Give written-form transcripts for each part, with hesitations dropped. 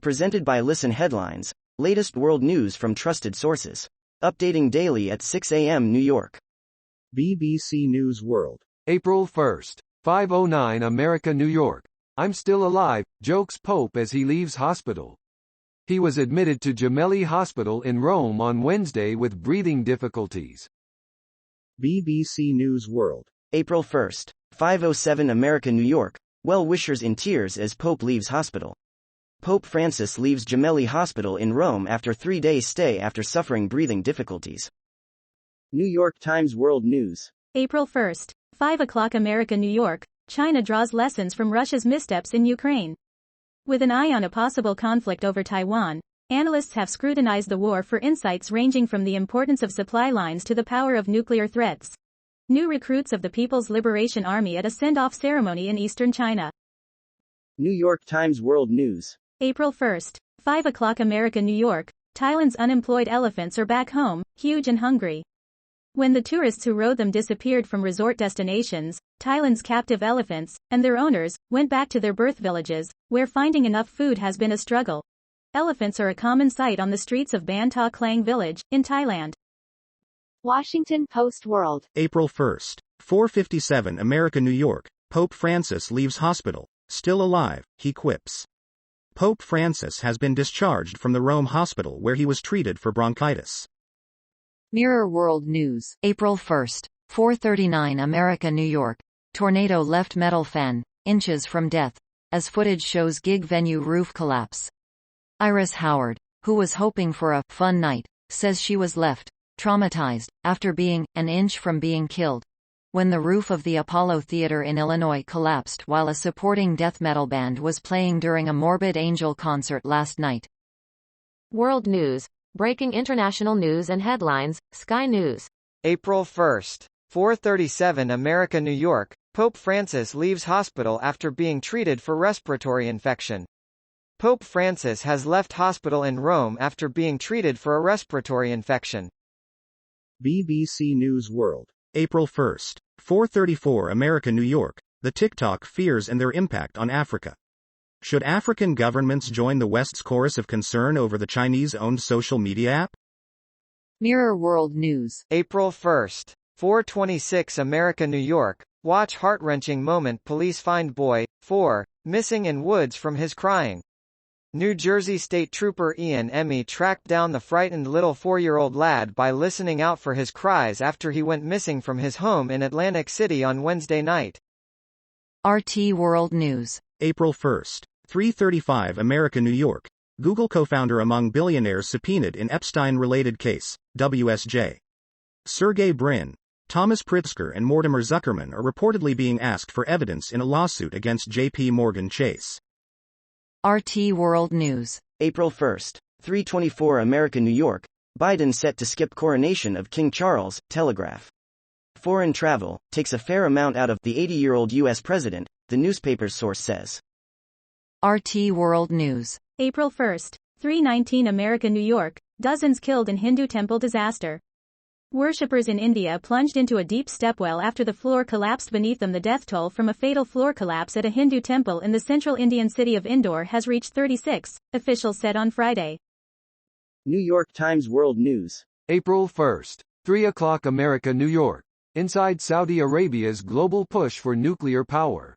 Presented by Listen Headlines, latest world news from trusted sources. Updating daily at 6 a.m. New York. BBC News World. April 1st, 5:09 America, New York. I'm still alive, jokes Pope as he leaves hospital. He was admitted to Gemelli Hospital in Rome on Wednesday with breathing difficulties. BBC News World. April 1st, 5:07 America, New York. Well-wishers in tears as Pope leaves hospital. Pope Francis leaves Gemelli Hospital in Rome after 3-day stay after suffering breathing difficulties. New York Times World News. April 1st, 5 o'clock America, New York. China draws lessons from Russia's missteps in Ukraine. With an eye on a possible conflict over Taiwan, analysts have scrutinized the war for insights ranging from the importance of supply lines to the power of nuclear threats. New recruits of the People's Liberation Army at a send-off ceremony in eastern China. New York Times World News. April 1st, 5 o'clock America, New York. Thailand's unemployed elephants are back home, huge and hungry. When the tourists who rode them disappeared from resort destinations, Thailand's captive elephants, and their owners, went back to their birth villages, where finding enough food has been a struggle. Elephants are a common sight on the streets of Ban Ta Klang village, in Thailand. Washington Post World. April 1st, 4:57 America, New York. Pope Francis leaves hospital. Still alive, he quips. Pope Francis has been discharged from the Rome hospital where he was treated for bronchitis. Mirror World News. April 1st, 4:39 America, New York. Tornado left metal fan, inches from death, as footage shows gig venue roof collapse. Iris Howard, who was hoping for a fun night, says she was left traumatized after being an inch from being killed when the roof of the Apollo Theater in Illinois collapsed while a supporting death metal band was playing during a Morbid Angel concert last night. World News. Breaking international news and headlines, Sky News. April 1st, 4:37 America, New York. Pope Francis leaves hospital after being treated for respiratory infection. Pope Francis has left hospital in Rome after being treated for a respiratory infection. BBC News World. April 1st, 4:34 America, New York. The TikTok fears and their impact on Africa. Should African governments join the West's chorus of concern over the Chinese-owned social media app? Mirror World News. April 1st, 4:26 America, New York. Watch heart-wrenching moment police find boy, 4, missing in woods from his crying. New Jersey State Trooper Ian Emmy tracked down the frightened little 4-year-old lad by listening out for his cries after he went missing from his home in Atlantic City on Wednesday night. RT World News. April 1st, 3:35 America, New York. Google co-founder among billionaires subpoenaed in Epstein-related case, WSJ. Sergey Brin, Thomas Pritzker and Mortimer Zuckerman are reportedly being asked for evidence in a lawsuit against J.P. Morgan Chase. RT World News. April 1st, 3:24 America, New York. Biden set to skip coronation of King Charles, Telegraph. Foreign travel takes a fair amount out of the 80-year-old U.S. president, the newspaper's source says. RT World News. April 1st, 3:19 America, New York. Dozens killed in Hindu temple disaster. Worshippers in India plunged into a deep stepwell after the floor collapsed beneath them. The death toll from a fatal floor collapse at a Hindu temple in the central Indian city of Indore has reached 36, officials said on Friday. New York Times World News. April 1st, 3 o'clock America, New York. Inside Saudi Arabia's global push for nuclear power.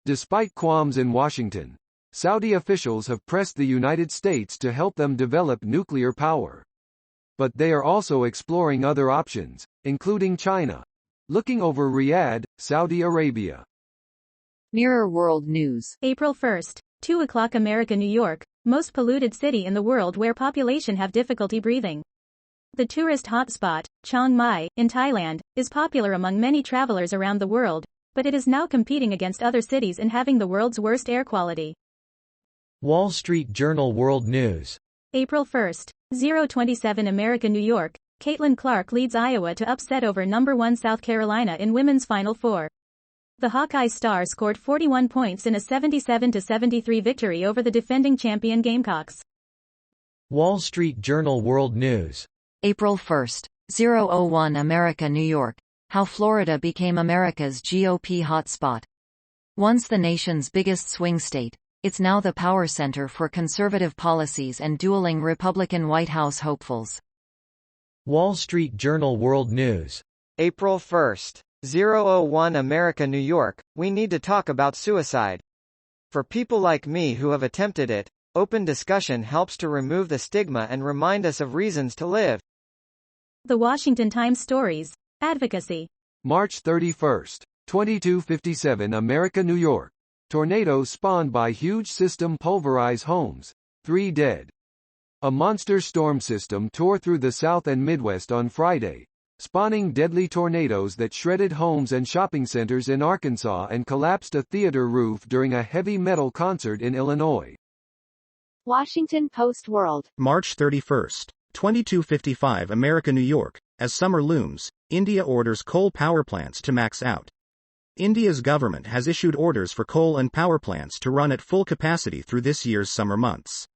Despite qualms in Washington, Saudi officials have pressed the United States to help them develop nuclear power. But they are also exploring other options, including China. Looking over Riyadh, Saudi Arabia. Mirror World News. April 1st, 2 o'clock America, New York. Most polluted city in the world where population have difficulty breathing. The tourist hotspot, Chiang Mai, in Thailand, is popular among many travelers around the world, but it is now competing against other cities in having the world's worst air quality. Wall Street Journal World News. April 1st, 0:27 America, New York. Caitlin Clark leads Iowa to upset over number 1 South Carolina in women's Final Four. The Hawkeye star scored 41 points in a 77-73 victory over the defending champion Gamecocks. Wall Street Journal World News. April 1st, 0:01 America, New York. How Florida became America's GOP hotspot. Once the nation's biggest swing state, It's now the power center for conservative policies and dueling Republican White House hopefuls. Wall Street Journal World News. April 1st. 001 America, New York, we need to talk about suicide. For people like me who have attempted it, open discussion helps to remove the stigma and remind us of reasons to live. The Washington Times Stories. Advocacy. March 31st. 2257 America, New York. Tornadoes spawned by huge system pulverize homes. 3 dead. A monster storm system tore through the South and Midwest on Friday, spawning deadly tornadoes that shredded homes and shopping centers in Arkansas and collapsed a theater roof during a heavy metal concert in Illinois. Washington Post World. March 31st. 2255 America, New York. As summer looms, India orders coal power plants to max out. India's government has issued orders for coal and power plants to run at full capacity through this year's summer months.